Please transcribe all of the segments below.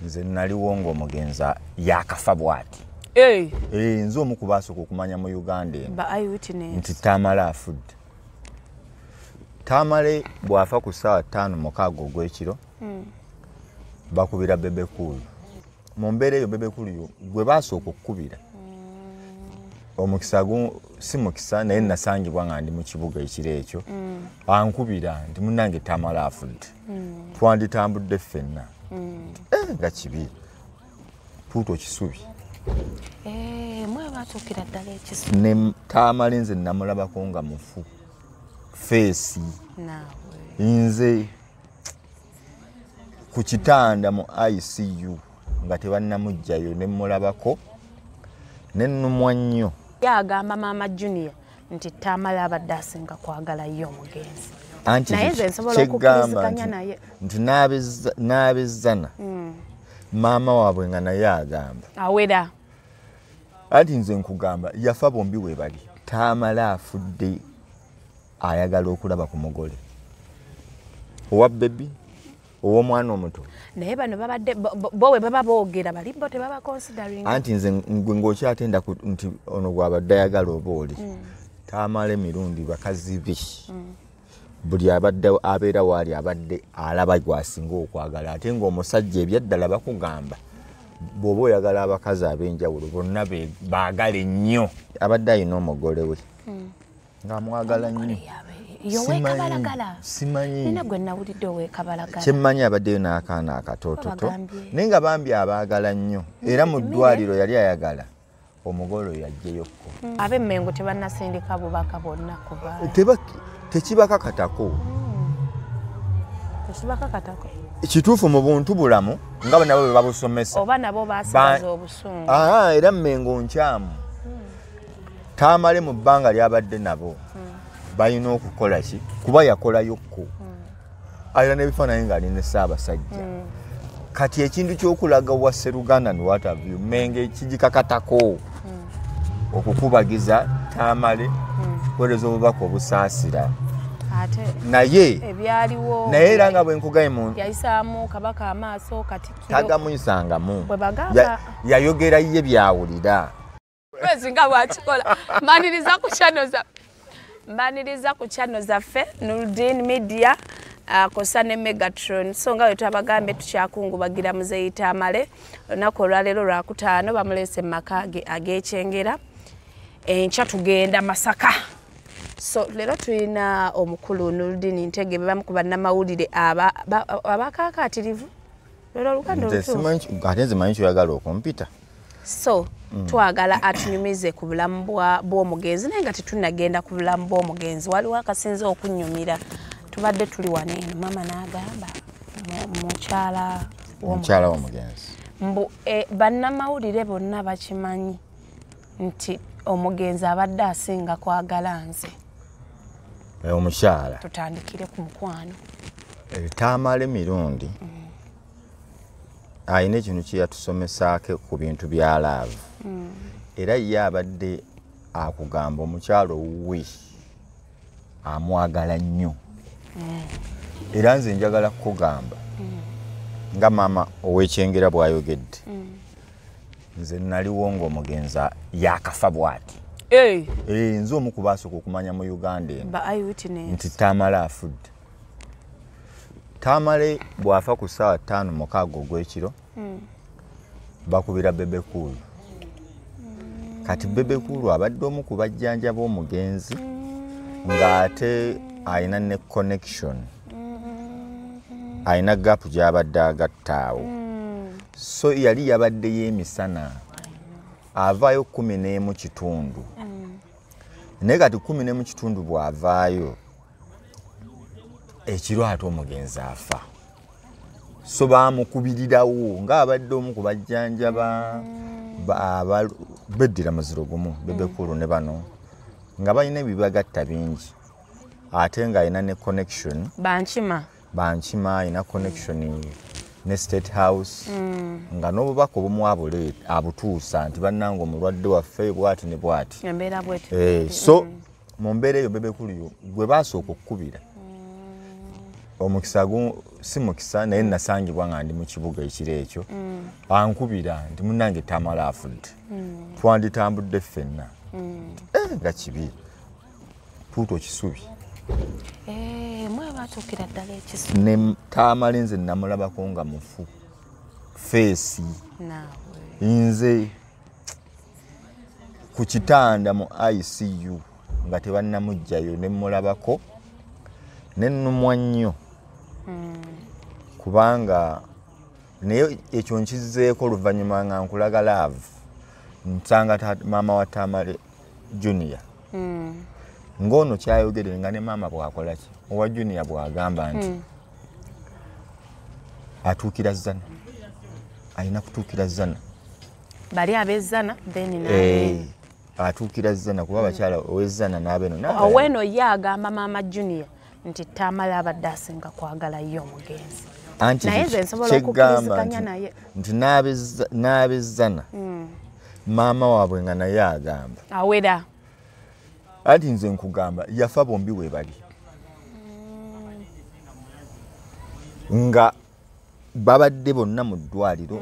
nze naliwo ng'omugenza yakafa bw'ati. Nze omu ku baasooka okumanya mu Uganda nti Tamale afudde. Tamale bw'afa ku ssaawa 5:06 ogw'ekiro bakubira Bebe Cool. Mu mbeera eyo Bebe Cool gwe baasooka okukubira omukisa si mukisa naye nasangibwa nga ndi mu kibuga ekiro ekyo ankubira nti munnange Tamale afudde. Twanditambudde ffenna nga kibi tuuto kisubi mwe batuukira ddala ekisubi ne Tamale nze namulabako nga mufu feesi nze ku kitanda mu ICU nga tebannamugjayo ne mulabako ne nnumwa nnyo. Yagamba Maama Junior nti Tamale abadde asinga kwagala ye omugenzi. Naye nze nsobola okukkiriziganya naye nti n'abezzana maama waabwe nga naye agamba awera. Anti nze nkugamba yafa bombi we bali. Tamale afudde ayagala okulaba ku mugole owa bebi ow'omwana omuto. Naye bano babadde bo we baba boogera bali bo tebaba considering. Anti nze ngwe ng'okyatenda nti ono gw'abadde ayagala oba oli. Tamale mirundi bakazi be buli abadde abeera waali abadde alaba gwasinga okwagala ate ng'omusajja ebyaddala bakugamba bw'oba oyagala abakazi ab'enjawulo bonna baagala ennyo. Abadde ayina omugole we ng'amwagala nnyo. Simanyi nina gwe nawulidde ow'ekabalagala. Kyemmanyi abaddeyo n'akaana akatoototo naye nga bambi abaagala nnyo era mu ddwaliro yali ayagala omugole oyo yajjeyokko. Ab'emmengo tebannasindika bubaka bonna kuba tekibakakatako. Tekibakakatako kituufu mu buntu bulamu nga nabo bwe babusomesa oba nabo baasigaza obusungu. Era Mmengo nkyamu. Tamale mu bbanga lyabadde nabo balina okukola ki kuba yakolayokko. Alina n'ebifaananyi ng'ali ne Ssaabasajja. Kati ekintu ky'okulaga wa Sseruganda ne what have you Mmengo kigikakatako okukubagiza Tamale kuweereza obubaka obusaasira. Naye ebyaliwo naye era nga bwe nkugaye mu yayisaamu kabaka amaaso Katikkiro tagamuyisangamu bwebagamba yayogera ye byawulira. Mwezi nga bwakikola mbaniriza ku channel zaffe Nurdin Media kosa ne Megatron. So nga bwe twabagambe tukyakungubagira Muzeeyi Tamale olunaku olwaleero Lwakutaano bamulese mu maka ag'Ekyengera. Enkya tugenda Masaka. So leero tulina omukulu Nurdin Ntege be bamu ku bannamawulire abakaakaatirivu. Leero oluganda olutuufu. Ate nze manyi kyoyagala okumpita. So twagala atunyumize ku bulamu bw'omugenzi naye nga tetunnagenda ku bulamu bw'omugenzi. Waliwo akasinze okunyumira. Tubadde tuli wano eno maama n'agamba mukyala w'omugenzi mbu bannamawulire bonna bakimanyi nti omugenzi abadde asinga kwagala nze. Omukyala tutandikire ku mukwano. Tamale mirundi ayina ekintu kye yatusomesaako ku bintu bya laavu. Era ye abadde akugamba omukyalo we amwagala nnyo. Era nze njagala kukugamba nga maama ow'Ekyengera bw'ayogedde nze naliwo ng'omugenza yakafa bw'ati. Nze omu ku baasooka okumanya mu Uganda nti Tamale afudde. Tamale bw'afa ku ssaawa 5:06 ogw'ekiro bakubira Bebe Cool. Kati Bebe Cool abadde omu ku bajjanjaba omugenzi ng'ate ayina ne connection. Ayina gaapu gy'abadde agattaawo. So yali yabadde y'emisana avaayo 11:00. Naye kati 11:00 bw'avaayo ekiro ate omugenzi afa. So baamukubirirawo ng'abadde omu ku bajjanjaba beddira muziro gumu Bebe Cool ne bano nga balina ebibagatta bingi ate ng'alina ne connection. Bankima alina connection ne State House nga n'obubaka obumu abutuusa nti bannange omulwadde waffe bw'ati ne bw'ati. So mu mbeera eyo Bebe Cool gwe baasooka okukubira omukisa si mukisa naye nasangibwa nga ndi mu kibuga ekiro ekyo ankubira nti munnange Tamala afudde twanditambudde ffenna nga kibi tuuto kisubi mwe batuukira ddala ekisubi ne Tamala nze namulabako nga mufu feesi nze ku kitanda mu ICU nga tebannamugjayo ne mulabako ne nnumwa nnyo kubanga naye ekyo nkizeeko oluvannyuma nga nkulaga laavu nsanga maama wa Tamale Junior ng'ono kyayogere nga ne maama bw'akola ki owa Junior bw'agamba nti atuukira Zana alina kutuukira Zana bali ab'ezzana then atuukira Zana kuba abakyala ow'ezzana n'abeeno oweno ye agamba maama Junior nti Tamala abadde asinga kwagala ye omugenzi naye nze nsobola okukkiriziganya naye nti n'abezzana maama waabwe nga naye agamba awera anti nze nkugamba yafa bombi we bali nga babadde bonna mu ddwaliro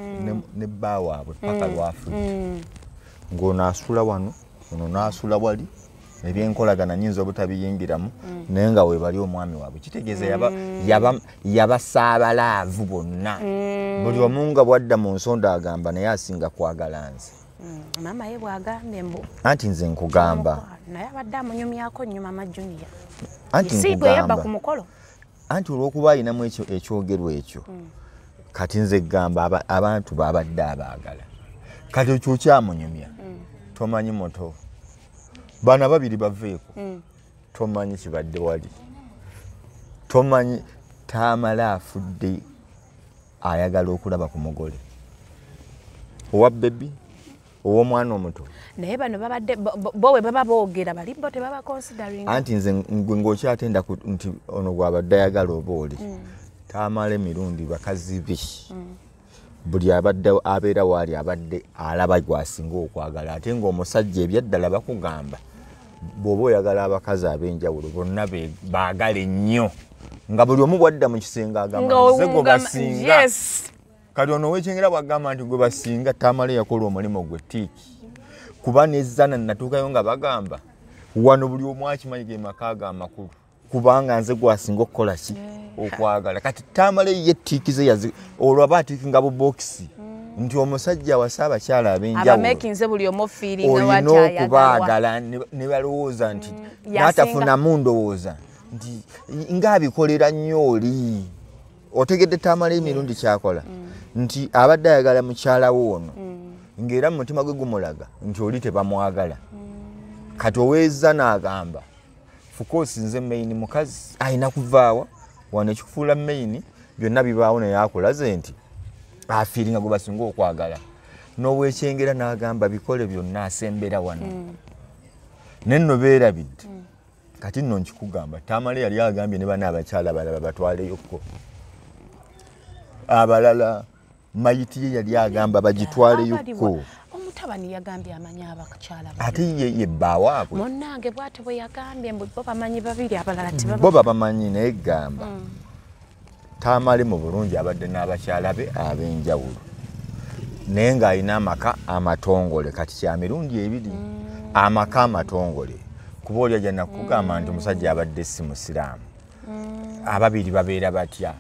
ne bba waabwe paka lwafudde ng'ono asula wano ono n'asula wali ebyenkolagana nyinza obutabiyingiramu naye nga we bali omwami waabwe kitegeeza yabasaabalaavu bonna buli omu nga bwadda mu nsonda agamba naye asinga kwagala nze maama ye bw'agambye mbu anti nze nkugamba naye abadde amunyumyako nnyo maama Junior anti siibwe yabba ku mukolo anti olw'okuba ayinamu ekyogerwa ekyo kati nze gamba abantu babadde abaagala kati ekyo kyamunyumya tomanyi moto bana babiri baveeko tomanyi kibadde wali tomanyi Tamala afudde ayagala okulaba ku mugole owa bebi ow'omwana omuto naye bano babadde bo we baba boogera bali bo tebaba considering anti nze ngwe ng'okyatenda nti ono gw'abadde ayagala oba oli Tamala emirundi bakazi be buli abadde abeera waali abadde alaba gwasinga okwagala ate ng'omusajja ebyaddala bakugamba bw'oba oyagala abakazi ab'enjawulo bonna baagala ennyo nga buli omu bwadda mu kisenge agamba nze gwe basinga kati ono ow'ekyengera bwagamba nti gwe basinga Tamala yakola omulimu gwe tiiki kuba n'ezzana natuukayo nga bagamba wano buli omu akimanyi ge maka ge amakulu kubanga nze gwasinga okukola ki okwagala kati Tamala ye tiikize olwo aba atiikinga bubokisi nti omusajja wasa abakyala ab'enjawulo olina okubaagala ne balowooza nti n'atafunamu ndowooza nti ng'abikolera nnyo oli otegedde Tamala emirundi kyakola nti abadde ayagala mukyala we ono ng'era mu mutima gwe gumulaga nti oli tebamwagala kati oweeza n'agamba fukoosi nze maini mukazi ayina kuvaawa wano ekikufuula maini byonna bibaawo naye akulaze nti afiiringa gwe basinga okwagala n'ow'ekyengera n'agamba bikole byonna asembera wano ne nno beerabidde kati nno nkikugamba Tamala yali agambye ne bana abakyala abalala batwaleyokko abalala mayiti ye yali agamba bagitwaleyokko omutabani yagambye amanyi abakyala ate ye bbaawaabwe munnange bw'ate bwe yagambye mbu bo bamanyi babiri abalala bo babamanyi naye gamba Tamala mu bulungi abadde n'abakyala be ab'enjawulo naye ng'alina amaka amatongole kati kya mirundi ebiri amaka amatongole kuba oli ajja nakugamba nti omusajja abadde si musiraamu ababiri babeera batya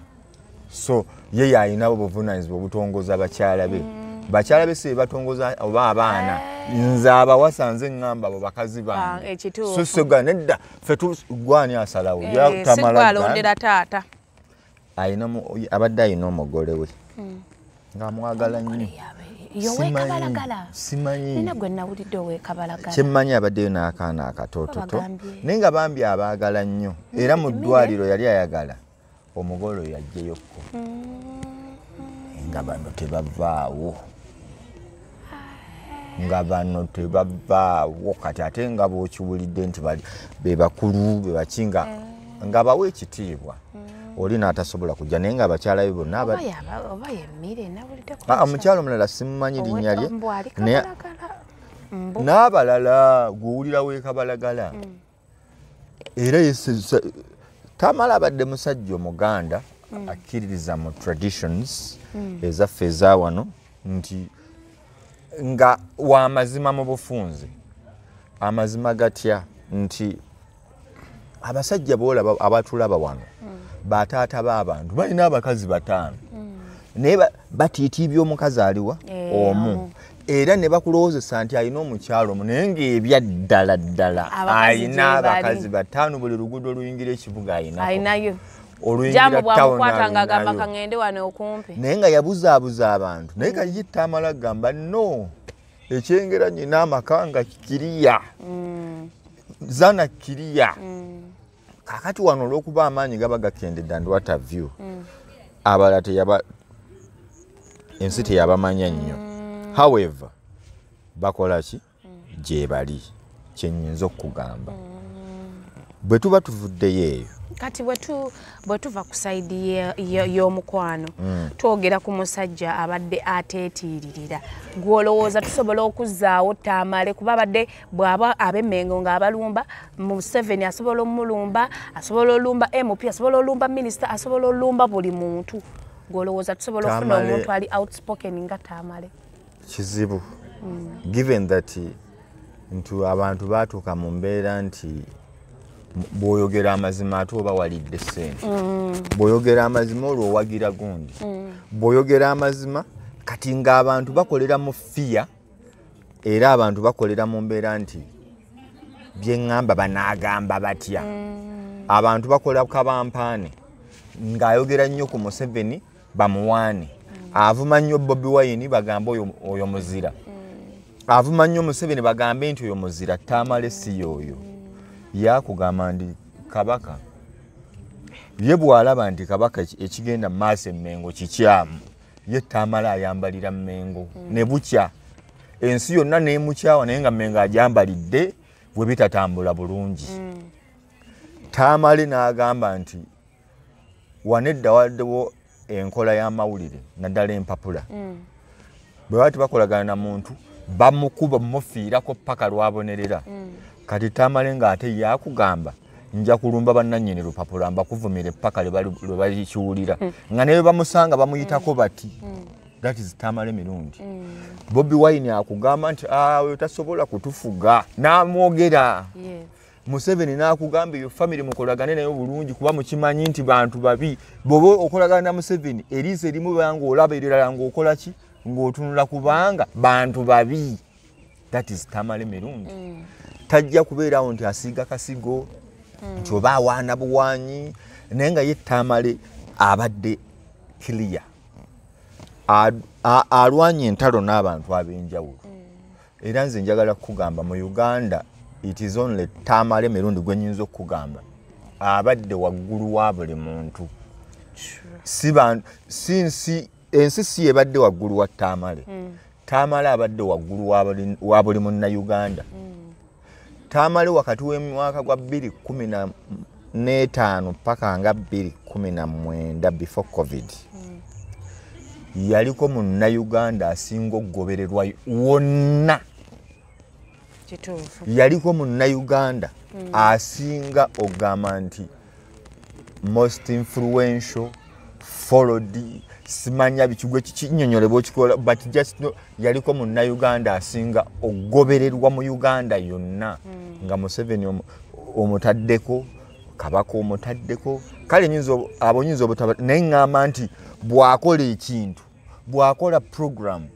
so ye yalina obuvunaanyizibwa obutongoza bakyala be bakyala be se batongoza oba abaana nze abawasa nze ngamba abo bakazi bange so sega nedda ffe gwani asalawo Tamala alondera taata abadde ayina omugole we ng'amwagala nnyo simanyi kyemmanyi abaddeyo n'akaana akatoototo naye nga bambi abaagala nnyo era mu ddwaliro yali ayagala omugole oyo yajjeyokko nga bano tebavaawo kati ate nga bw'okiwulidde nti be bakulu be bakinga nga bawa ekitiibwa oli n'atasobola kujja naye nga abakyala be bonna omukyala omulala simumanyi linnya lye n'abalala gw'owulira w'ekabalagala era Tamale abadde musajja Omuganda akkiririza mu traditions ezaffe eza wano nti nga w'amazima mu bufunze. Amazima gatya nti abasajja boolaba abatulaba wano bataata b'abantu balina abakazi 5 naye batiitiibya omukazi aliwa omu era ne bakulowoozesa nti alina omukyalo omu naye ng'ebya ddala alina abakazi 5 buli luguudo oluyingira ekibuga ayinayo oluyingira bwamukwata ng'agamba kaŋŋende wano okumpi naye nga yabuzaabuza abantu naye kali Tamale agamba no ekyengera nyina amaka nga kiriya zana kiriya kakati wano olw'okuba amaanyi gaba gakendedde and what have you abala ensi teyabamanya nnyo however bakola ki gye bali kyenyinza okugamba bwe tuba tuvuddeyo eyo kati bwe tuva ku sayidi y'omukwano twogera ku musajja abadde ateetiiririra gw'olowooza tusobola okuzzaawo Tamale kuba abadde bw'aba ab'Emmengo ng'abalumba Museveni asobola omulumba asobola olumba MP asobola olumba minisita asobola olumba buli muntu gw'olowooza tusobola okufuna omuntu ali outspoken nga Tamale kizibu given that nti abantu baatuuka mu mbeera nti bw'oyogera amazima ate oba walidde ssente bw'oyogera amazima olwo owagira gundi bw'oyogera amazima kati ng'abantu bakolera mu fiya era abantu bakolera mu mbeera nti bye ŋŋamba banaagamba batya abantu bakola kabampaane ng'ayogera nnyo ku Museveni bamuwaane avuma nnyo Bobi Wine bagamba oyo muzira avuma nnyo Museveni bagambe nti oyo muzira Tamale si y'oyo yakugamba ndi kabaka ye bw'alaba nti kabaka ekigenda mu maaso Emmengo kikyamu ye Tamale ayambalira Mmengo ne bukya ensi yonna n'emukyawa naye nga Mmengo agyambalidde bwe bitatambula bulungi Tamale n'agamba nti wanedda waddewo enkola y'amawulire naddala empapula bwe bati bakolagana na muntu bamukuba mufiirako paka lwabonerera kati Tamale ng'ate yakugamba nja kulumba bannannyini lupapula mbakuvumire paka lwe balikiwulira nga naye bamusanga bamuyitako bati that is Tamale mirundi Bobi Wine akugamba nti oyo tasobola kutufuga n'amwogera Museveni n'akugamba eyo family mukolagane nayo bulungi kuba mukimanyi nti bantu babi bwoba okolagana na Museveni eriiso erimu banga olaba erirala ng'okola ki ng'otunula kubanga bantu babi that is Tamale mirundi tajja kubeerawo nti asiiga kasigo nti oba awaana buwaanyi naye nga ye Tamale abadde clear alwanye entalo n'abantu ab'enjawulo era nze njagala kukugamba mu Uganda it is only Tamale mirundi gwe nnyinza okukugamba abadde waggulu wa buli muntu ensi si ebadde waggulu wa Tamale Tamale abadde waggulu wa buli munnayuganda Tamale wakati w'emwaka gwa 2015 paka nga 2019 before COVID yaliko munnayuganda asinga okugobererwa wonna yaliko munnayuganda asinga ogamba nti most influential followed simanya bikigwe kinyonyolebwa okikola but just no, yaliko munnayuganda asinga okugobererwa mu Uganda yonna nga Museveni omutaddeko kabaka omutaddeko kale nyinzo abonyinzo obutaba naye ngamba nti bwakola ekintu bwakola program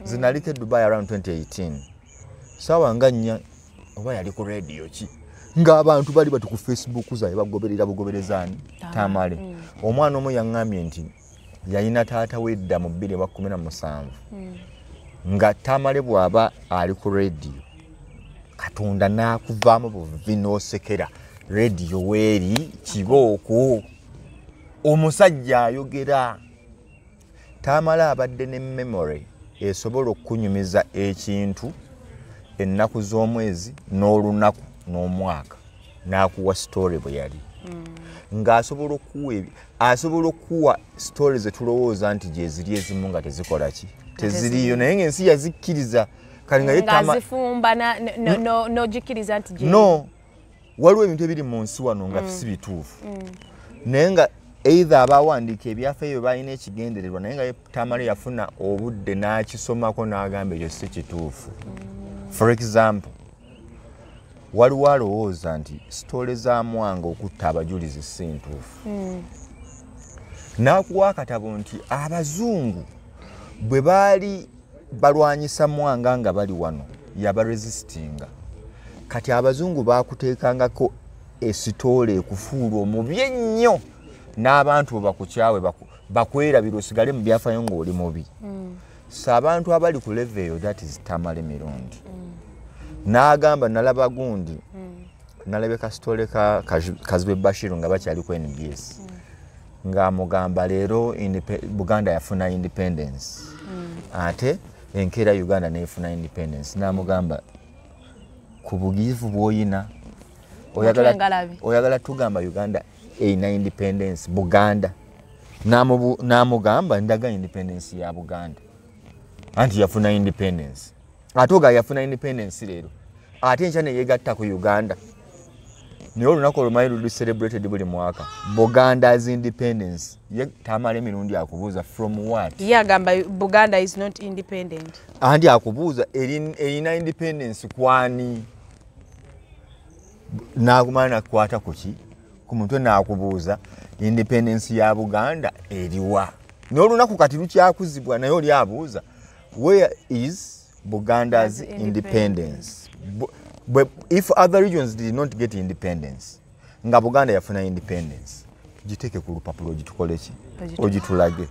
zinalike Dubai around 2018 sawa nga nnya oba yali ku radio ki ng'abantu bali batu ku Facebook zaye bagoberera bugoberezani Tamale omwana omu yaŋŋambye nti yalina taata wedda mu 2017 nga Tamale bw'aba ali ku radio Katonda n'akuvaamu buvi n'osekera radio weeri kibooko omusajja ayogera Tamale abadde ne memory esobola okunyumiza ekintu ennaku z'omwezi n'olunaku n'omwaka n'akuwa story bwe yali ng'asobola okuwa stories etulowooza nti gye ziri ezimu nga tezikola ki teziriyo naye ng'ensi yazikkiriza kali nga zifumba n'ogikiriza nti no waliwo ebintu ebiri mu nsi wano nga si bituufu naye nga either abawandiika ebyafaayo balina ekigendererwa naye nga Tamale yafuna obudde n'akisomako n'agamba ekyo si kituufu. For example, waliwo alowooza nti sitoole za Mwanga okutta abajulizi si ntuufu. N'akuwa akatabo nti abazungu bwe baali balwanyisa Mwanga nga bali wano yabaresistinga. Kati abazungu baakuteekangako esitoole ekufuula omubi ennyo n'abantu bakukyawe bakwerabira osigale mu byafaayo ng'oli mubi. So abantu abali ku level eyo that is Tamale Mirundi. N'agamba nalaba gundi nalabe kasitole ka Kazibe Bashiru nga bakyali ku NBS ng'amugamba leero Buganda yafuna independence ate enkeera Uganda neefuna independence. N'amugamba ku bugiivu bw'oyina oyagala tugamba Uganda eyina independence Buganda. N'amugamba ndaga independence ya Buganda anti yafuna independence ate oga yafuna independence leero ate enkya ne yeegatta ku Uganda. Naye olunaku olumanyi luli celebrated buli mwaka Buganda's independence. Ye Tamale Mirundi akubuuza from what? Ye agamba Buganda is not independent. Andi akubuuza erina independence kwani? N'agumana nakwata kuki ku mutwe n'akubuuza independence ya Buganda eriwa. N'olunaku kati lukyakuzibwa naye oli abuuza where is Buganda's independence? But if other regions did not get independence, nga Buganda yafuna independence, giteke ku lupapulo gitukoleki ogitulage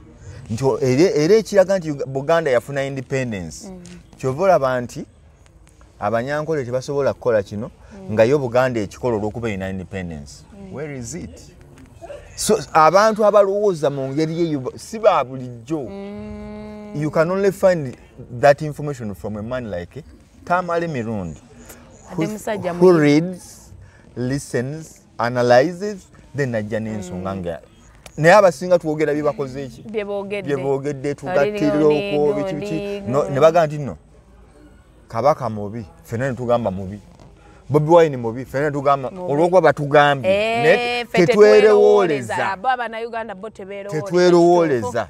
nti era ekiraga nti Buganda yafuna independence. Kyovola banti abanyankole tebasobola kukola kino nga yo Buganda ekikola olw'okuba ina independence. Where is it? So abantu abalowooza mu ngeri eyo si ba bulijjo. You can only find that information from a man like Tamale Mirundi who reads, listens, analyzes, then ajja n'ensonga nga naye abasinga twogera byebakoze eki byeboogedde tugattira okwo biki ne bagamba nti no Kabaka mubi ffenna ne tugamba mubi Bobi Wine mubi ffenna tugamba olw'okuba batugambye tetwerowooleza tetwerowooleza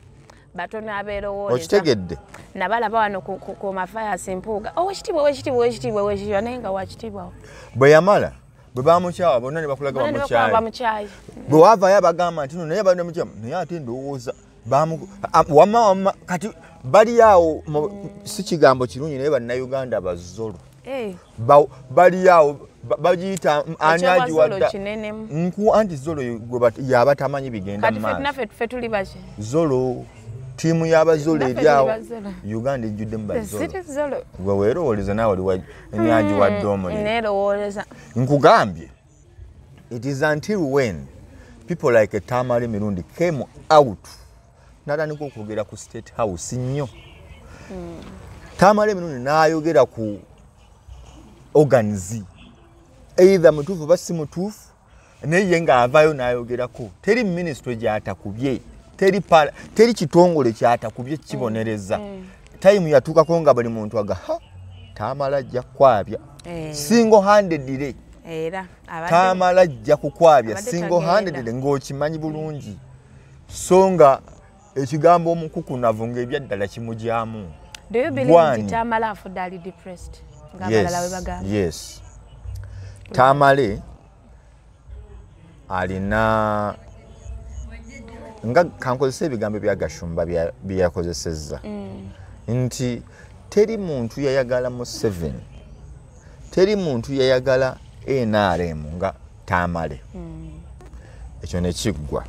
batono abeerowooleza okitegedde nabalaba wano ku mafaya simpuuga owekitiibwa naye nga wakitiibwawo bwe yamala bwe bamukyawa bonna ne bakulaga bamukyayi bwe waavaayo abagamba nti no naye balina mukyamu naye ate ndowooza wamma kati bali awo si kigambo kirungi naye bannayuganda bazzolo bali awo bagiyita ani agiwadda nku anti zolo yaba tamanyi bigenda maaso zolo tiimu y'abazolo eri awo Uganda ejjuddemu bazolo gwe weerowooleza naawe oli agiwadde omulimu nkugambye it is until when people like Tamale Mirundi came out natandika okwogera ku State House nnyo. Tamale Mirundi n'ayogera ku organize either mutuufu oba si mutuufu naye ng'avaayo n'ayogerako teri ministry gy'atakubye teri kitongole kyatakubye kibonereza. Time yatuukako nga buli muntu aga Tamale ajja kukwabya single handedly Tamale ajja kukwabya single handedly ng'okimanyi bulungi so nga ekigambo omukukunavu ng'ebyaddala kimugyamu. Do you believe that Tamale afudde ali depressed? Yes. Tamale alina nga kankozesa ebigambo bya Gashumba byakozesezza nti teri muntu yayagala Museveni teri muntu yayagala NRM nga Tamale. Ekyo ne kiggwa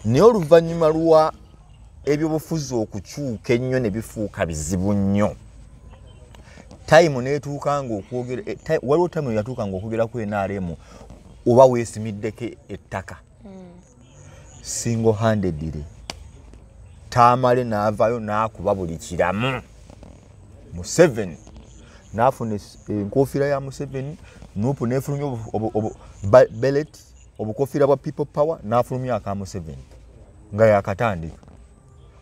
naye oluvannyuma lwa ebyobufuzi okukyuka ennyo ne bifuuka bizibu nnyo time netuuka ng'okwogera waliwo time yatuuka ng'okwogera ku NRM oba weesimiddeko ettaka single handedly Tamale n'avaayo n'akuba buli kiramu Museveni n'afuna enkofiira ya Museveni Nuupu n'efulumya belet obukofiira bwa people power n'afulumya aka Museveni nga yakatandika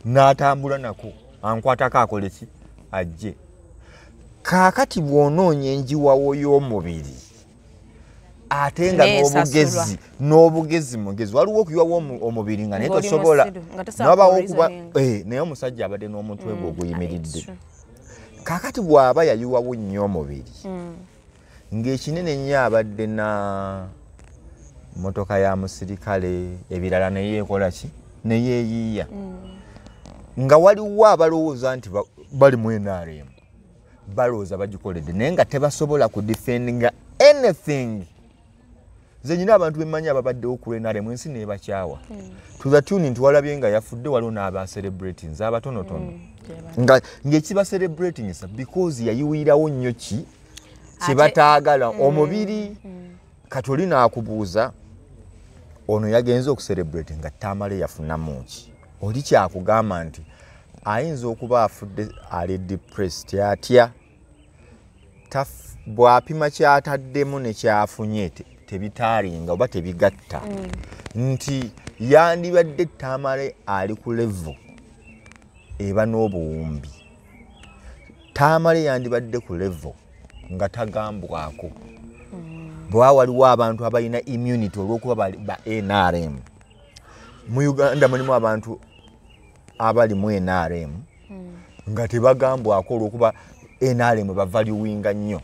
n'atambula nako ankwatako akole ki ajje. Kaakati bw'onoonya enjiwawo y'omubiri atenga n'obugezi mugezi waliwo okuyiwawo omubiri nga naye tosobola nabawo okuba naye omusajja abadde n'omutwe gwe oguyimiridde kakati bw'aba yayiwawo nnyo omubiri ng'ekinene nnyo abadde na motoka ya musirikale ebirala neyeekola ki neyeeyiiya nga waliwo abalowooza nti bali mu NRM balowooza bagikoledde naye nga tebasobola kudefendinga anything nze nyina abantu bemmanyi ababaddewo ku NRM ensi neebakyawa tuzatuni nti walabye nga yafudde waliwo n'aba celebrating abatonotono ng'ekiba celebrating because yayiwirawo nnyo ki kyebataagala omubiri kati oli n'akubuuza ono yagenze okucelebrate nga Tamale yafunamu ki oli kyakugamba nti ayinza okuba afudde ali depressed atya bw'apima kyataddemu ne kyafunye tebitaalinga oba tebigatta nti yandibadde Tamale ali ku level eba n'obuwumbi Tamale yandibadde ku level nga tagambwako bwa waliwo abantu abalina immunity olw'okuba ba NRM mu Uganda mulimu abantu abali mu NRM nga tebagambwako olw'okuba NRM bavaluinga nnyo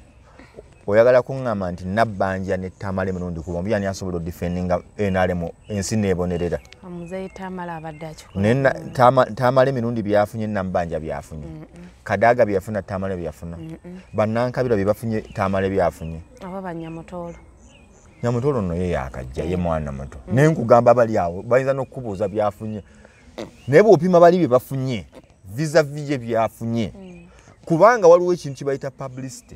oyagala kuŋŋamba nti Nabbanja ne Tamale mirundi kuba ombi ani asobola odefendinga NRM ensi neebonerera omuzeeyi Tamale abadde Tamale mirundi byafunye Nabbanja byafunye Kadaga byafuna Tamale byafuna bannankabira bye bafunye Tamale byafunye aba banyamutolo nyamutolo no ye yakajja ye mwana muto naye nkugamba bali awo bayinza n'okubuuza byafunye naye bw'opima bali bye bafunye visa vije byafunye kubanga waliwo ekintu kibayita publicity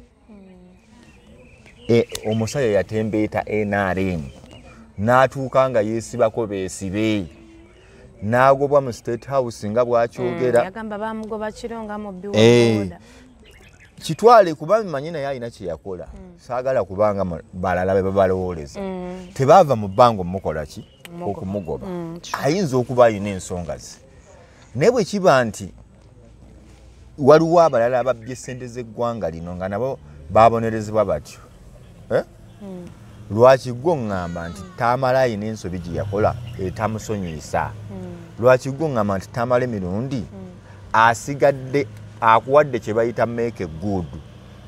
omusajja yatembeeta NRM n'atuuka nga yeesibako beesibe n'agobwa mu State House nga bw'akyogera yagamba bamugoba kiro nga mu biwooda kitwale kuba mmanyi naye alina kye yakola saagala kubanga balala be babalowooleza tebaava mu bbanga omukola ki okumugoba ayinza okuba alina ensonga ze naye bwe kiba nti waliwo abalala ababbye ssente z'eggwanga lino nga nabo baabonerezebwa batyo lwaki gwe oŋŋamba nti Tamale alina ensobi gye yakola etamusonyiyisa lwaki gwe oŋŋamba nti Tamale mirundi asigadde akuwadde kye bayita make good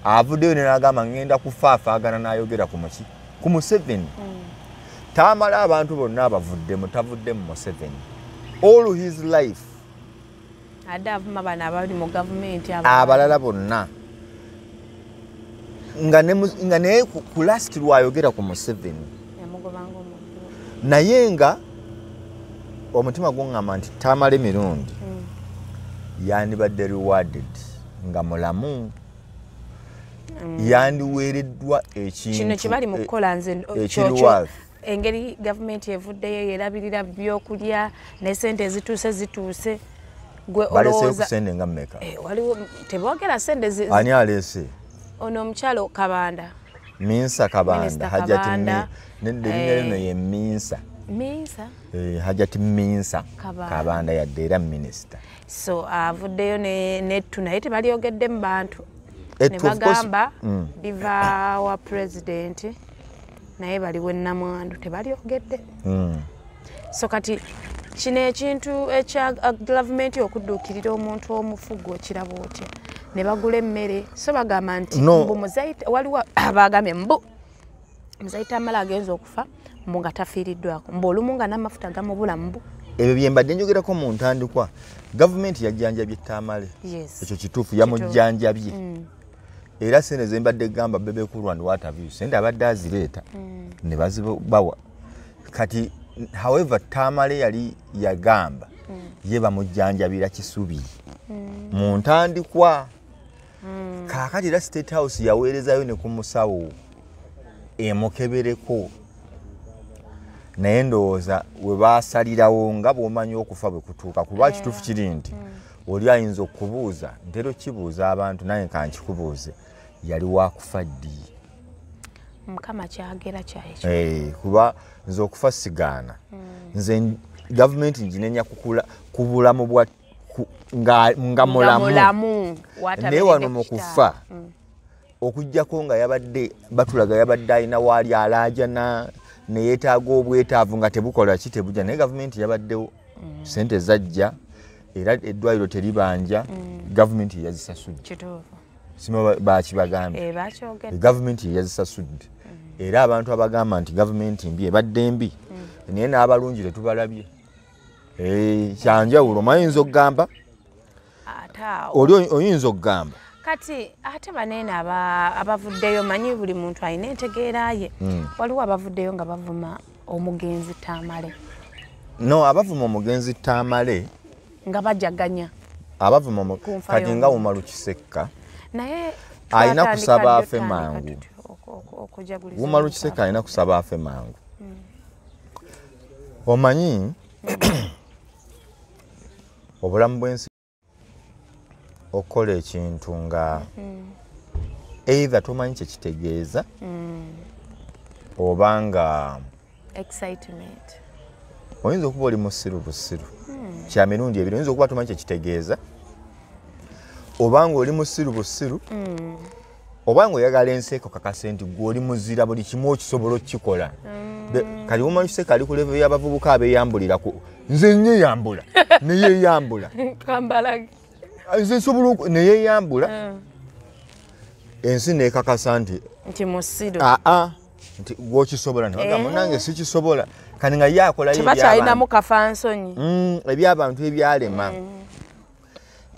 avuddeyo ne n'agamba ngenda kufaafaagana n'ayogera ku muki ku Museveni Tamale abantu bonna abavuddemu tavuddemu Museveni all his life adde avuma bano abali mu gavumenti abalala bonna nga naye ku last lwayogera ku Museveni naye nga omutima gw'oŋŋamba nti Tamale mirundi yandibadde rewarded nga mulamu yandiweereddwa ekintu kino kibali mu kukola nze engeri gavumenti evuddeyo yerabirira byokulya ne sente zituuse gwe olowooza sente nga mmeka waliwo teboogera sente ani aleese ono omukyalo Kabanda Minsa Kabanda Hajati erinnya lino ye Minsa Hajati Minsa Kabanda yadde era minisita so avuddeyo nettu naye tebalyogedde mu bantu ne bagamba liva wa president naye baliwo ennamwandu tebalyogedde so kati kino ekintu ekya gavumenti okudduukirira omuntu omufugo kiraba otya ne bagula emmere so bagamba nti mbu muzaiti waliwo abagambye mbu muzaiti Tamale agenza okufa mbu nga tafiiriddwako mbu olumu nga n'amafuta gamubula mbu ebyo bye mbadde njogerako mu ntandikwa gavumenti yajjanjabye Tamale ekyo kituufu yamujjanjabye era sente ze mbadde gamba Bebekulu and what have you sente abadde azireeta ne bazibawa kati however Tamale yali yagamba ye bamujjanjabira kisubi mu ntandikwa kaakati era State House yaweerezayo ne ku musawo emukebereko naye ndowooza we baasalirawo nga bw'omanyi okufa bwe kutuuka kuba kituufu kiri nti oli ayinza okubuuza ntera kibuuza abantu naye kankikubuuze yali wakufa ddi Mukama kyagera kyakyo kuba nze okufa sigaana nze gavumenti nginenya ku bulamu bwa nga mulamu naye wano mu kufa okujjako nga yabadde batulaga yabadde alina waali alaajana ne yeetaaga obwetaavu nga tebukola ki tebujja naye gavumenti yabaddewo sente zajja era eddwaliro teribanja gavumenti yazisasudde sima bakibagambye gavumenti yazisasudde era abantu abagamba nti gavumenti mbi ebadde mbi naye n'abalungi tetubalabye kyanjawulo mayinza okugamba oli oyinza okugamba kati ate banene abavuddeyo manyi buli muntu alina entegeera ye waliwo abavuddeyo nga bavuma omugenzi Tamale no abavuma omugenzi Tamale nga bajaganya abavuma kati nga Umaru Kisekka naye alina kusaba afe mangu Umaru Kisekka alina kusaba afe mangu omanyi obulamu bw'ensi okola ekintu nga either tomanyi kye kitegeeza oba nga excitement oyinza okuba oli musiru busiru kya mirundi ebiri oyinza okuba tomanyi kye kitegeeza oba nga oli musiru busiru oba nga oyagala ensi eko kakase nti gwe oli muzira buli kimu okisobola okukikola kati Umaru Kisekka ali ku level y'abavubuka abeeyambulira nze nnyeyambula neyeeyambula nze nsobola neyeeyambula ensi neekakasa nti musiru nti gwokisobola nagamba nange sikisobola kati nga ye akolayo tebakyalinamu kafansonyi eby'abantu ebyalema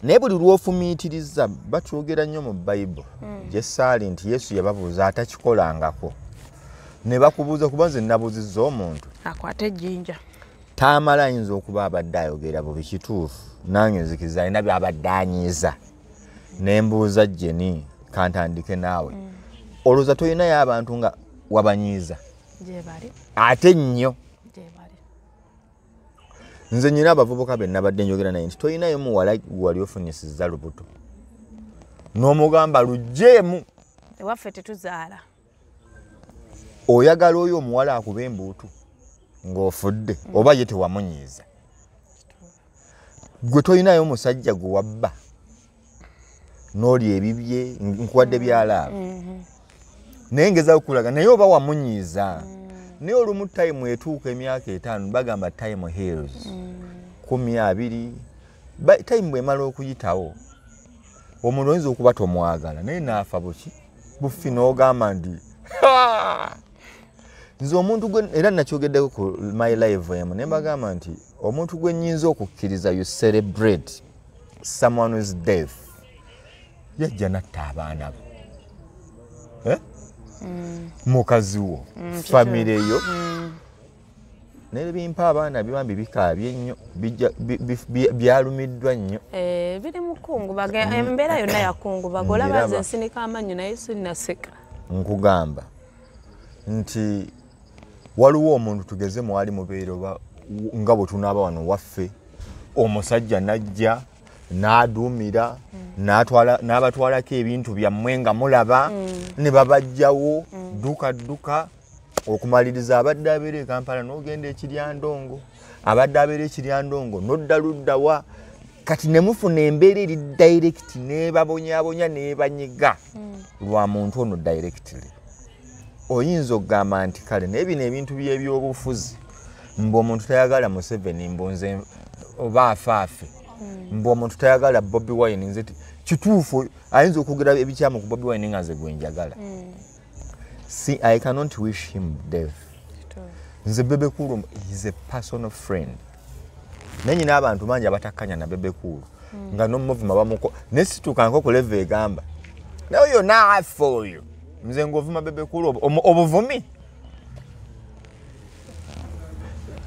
naye buli lwofumiitiriza batwogera nnyo mu Bayibuli gyessaali nti Yesu yababuuza atakikolangako ne bakubuuza kuba nze nabuuzizza omuntu akwate ejjinja Tamale ayinza okuba abadde ayogera bubi kituufu nange nzikiriza alina byabadde anyiiza nembuuza Jeni kantandike naawe olowooza toyinayo abantu nga wabanyiiza ate nnyo nze nyina abavubuka be nabadde njogera naye nti toyinayo muwala wali ofunyisizza lubuto n'omugamba lugjeemu ewaffe tetuzaala oyagala oyo omuwala akuba embuutu ng'ofudde oba ye tewamunyiiza gwe toyinayo musajja gwe wabba n'oli ebibye nkuwadde byalaaba naye ngeza okulaga naye oba wamunyiiza naye olumu time etuuka emyaka 5 bagamba time heals 12 time bwemala okuyitawo omuntu oyinza okuba tomwagala naye naafa buki bufi n'ogamba nti nze omuntu gwe era nakyogeddeko ku my live emu ne mbagamba nti omuntu gwe nnyinza okukkiriza you celebrate someone's death yajja natta abaana bo mukazi wo famire yo naye bimpa abaana bibambi bikaabye nnyo byalumiddwa nnyo biri mukungubaga embeera yonna yakungubaga olaba nze nsinika amanyi naye sinnaseka nkugamba nti waliwo omuntu tugeze mwali mubeera oba nga bwe tunaaba wano waffe omusajja najja n'aduumira n'abatwalako ebintu byammwe nga mulaba ne babajjawo dduka okumaliriza abadde abeera e Kampala n'ogenda ekiryandongo abadde abeera ekiryandongo n'odda luddawa kati ne mufuna embeera eri direct n'ebabonyaabonya n'ebanyiga lwa muntu ono directly oyinza okugamba nti kale naye bino ebintu by'ebyobufuzi mbu omuntu tayagala Museveni mbunze oba afaafe mbu omuntu tayagala Bobi Wine nze kituufu ayinza okwogera ebikyamu ku Bobi Wine nga nze gwenjagala see I cannot wish him death nze Bebe Cool is a personal friend nenyi n'abantu bangi abatakkanya na Bebe Cool nga n'omuvuma bamuko nesitukanko ku level egamba nayo yo naafe oyo nze ng'ovuma Bebe Cool obuvumi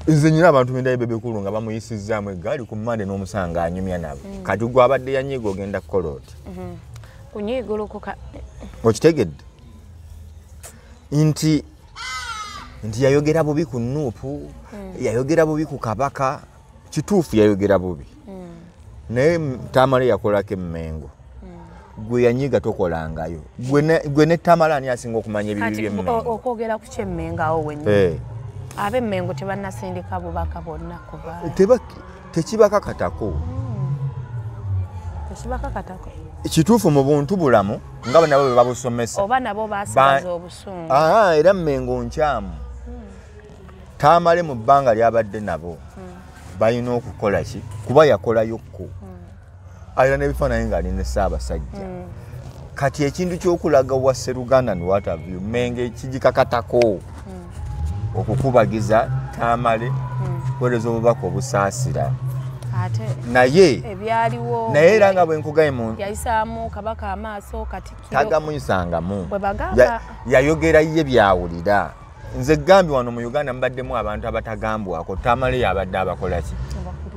nze nyina abantu bendayo Bebe Cool nga bamuyisizzaamu eggaali ku mmande n'omusanga anyumya nabo kati gwe abadde yanyiiga ogenda kukola oti kunyiigulukuka okitegedde nti yayogera bubi ku Nuupu yayogera bubi ku Kabaka kituufu yayogera bubi naye Tamale yakolako emmengo gwe yanyiiga tokolangayo gwe ne Tamale ani asinga okumanya ebibi by'emmengo okwogera ku kyemmengo awo wennyini ab'emmengo tebannasindika bubaka bonna kuva tekibakakatako Ekibakakatako. Kituufu mu buntu bulamu nga nabo bwe babusomesa. Oba nabo baasigaza obusungu. Era Mmengo nkyamu. Tamale mu bbanga lyabadde nabo. Balina okukola ki? Kuba yakolayokko. Alina n'ebifaananyi ng'ali ne Ssaabasajja. Kati ekintu ky'okulaga wa Sseruganda ne what have you, Mmengo kigikakatako. Okukubagiza Tamale kuweereza obubaka obusaasira. Naye ebyaliwo naye era nga bwe nkugaye muntu yayisaamu kabaka amaaso Katikkiro tagamwisangamu bwe bagamba yayogera ye byawulira. Nze gambi wano mu Uganda mbaddemu abantu abatagambwako. Tamale yabadde abakola ki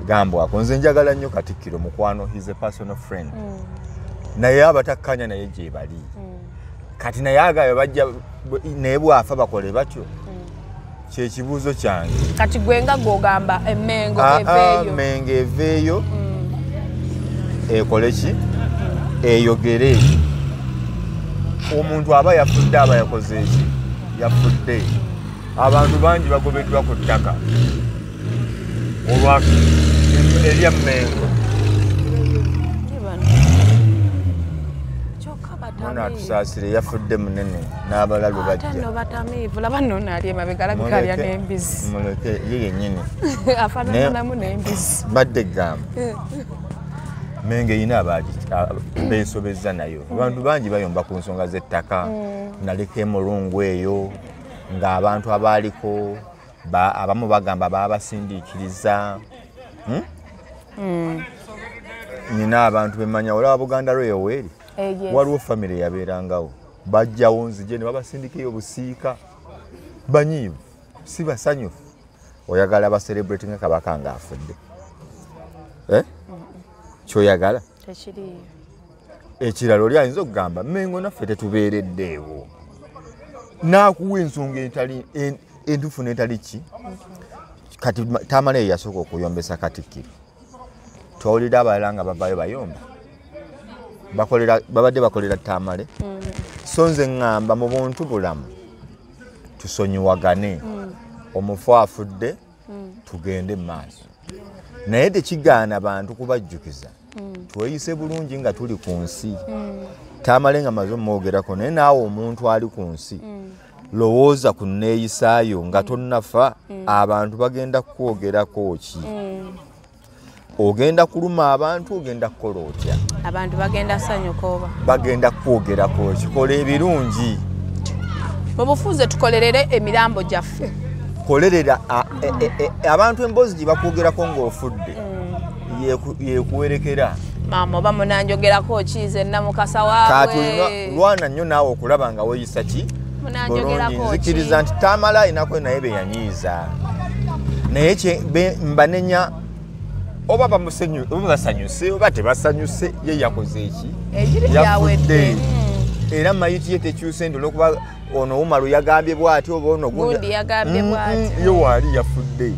gambwako. Nze njagala nnyo Katikkiro mukwano, he's a personal friend. Naye abatakkanya naye gye bali. Kati naye agayo bajja naye bwafa bakole batyo. Kyekibuuzo kyange. Kati gwe nga gw'ogamba Mmengo eveeyo. Mmengo eveeyo ekole ki? Eyogere. Omuntu aba yafudde aba yakoze ki? Yafudde. Abantu bangi bagobeddwa ku ttaka olwa erya Mmengo. Mwana atusaasire yafudde munene n'abalalu bajja. Ate no batamiivu laba nno naali emabega alabika alya n'embizi. Muleke ye yennyini. Afaananamu n'embizi. Badde gamba. Mmengo erina beesobezza nayo. Abantu bangi bayomba ku nsonga z'ettaka. Naleka emulungu eyo ng'abantu abaaliko abamu bagamba baabasindiikiriza. Nina abantu bemmanya olaba Buganda Railway. Waliwo famire yabeerangawo. Bajjawo nzije ne babasindikayo obusiika. Banyiivu si basanyufu. Oyagala baselebrate nga kabaka ng'afudde. Kyoyagala? Tekiriyo. Ekirala oli ayinza okugamba Mmengo naffe tetubeereddeewo. N'akuwa ensonga entuufu n'etali ki? Kati Tamale yasooka okuyombesa Katikkiro. Twawulira abalala nga bavaayo bayomba. Babadde bakolera Tamale. So nze ngamba mu buntu bulamu tusonyiwagane. Omufu afudde tugende mu maaso. Naye tekigaana bantu kubajjukiza. Tweyise bulungi nga tuli ku nsi. Tamale nga maze omwogerako naye naawe omuntu ali ku nsi. Lowooza ku nneeyisaayo nga tonnafa abantu bagenda kukwogerako ki? Ogenda kuluma abantu ogenda kukola otya? Abantu bagenda sanyuka oba bagenda kukwogerako ki? Kola ebirungi. Mu bufuuze tukolerere emirambo gyaffe. Kolerera abantu emboozi gye bakwogerako ng'ofudde yeekuwerekera. Maama oba munanjogerako kiize Namukasa waabwe. Kati lwana nnyo naawe okulaba nga weeyisa ki? Munanjogerako ki? Nzikiriza nti Tamale ayinako naye be yanyiiza. Naye mbanenya oba basanyuse oba tebasanyuse ye yakoze eki? Yafudde. Era mayiti ye tekyuse nti olwokuba ono Umaru yagambye bw'ati oba ono gundi yagambye bw'ati. Ye waali yafudde.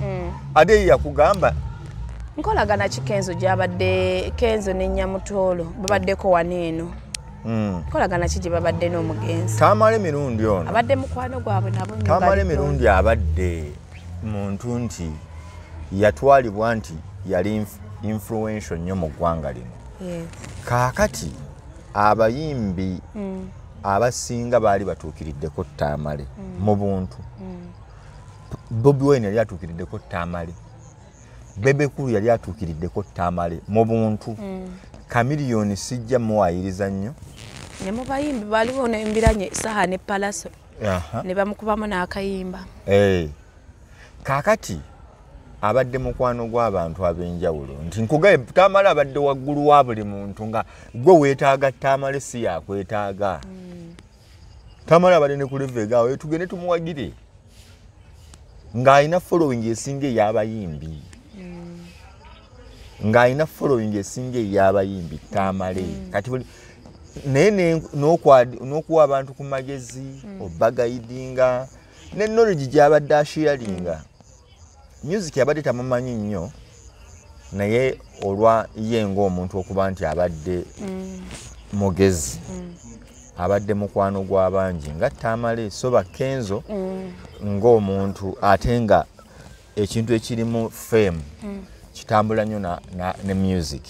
Ate ye yakugamba nkolagana ki Kenzo gy'abadde Kenzo ne Nyamutoolo babaddeko wano eno. Nkolagana ki gye babadde n'omugenzi? Tamale mirundi ono. Abadde mukwano gwabwe nabo. Tamale mirundi abadde muntu nti yatwalibwa nti yali influential nnyo mu ggwanga lino. Kaakati abayimbi abasinga baali batuukiriddeko Tamale mu buntu. Bobi Wine yali atuukiriddeko Tamale. Bebe Cool yali atuukiriddeko Tamale mu buntu. Kamiliyoni sijja muwayiriza nnyo. Ne mu bayimbi baaliwo n'embiranye Saha ne Palaso. Ne bamukubamu n'akayimba. Kaakati abadde mukwano gw'abantu ab'enjawulo nti nkugaye Tamale abadde waggulu wa buli muntu nga gwe weetaaga Tamale si yakwetaaga. Tamale abadde ne ku level egaawo tugende tumuwagire ng'alina following esinga ey'abayimbi. Ng'alina following esinga ey'abayimbi Tamale. Kati naye n'okuwa abantu ku magezi obagayidinga ne knowledge gy'abadde asharinga. Music yabadde tamumanyi nnyo naye olwa ye ng'omuntu okuba nti abadde mugezi abadde mukwano gw'abangi nga Tamale so Kenzo ng'omuntu ate nga ekintu ekirimu fame kitambula nnyo ne music.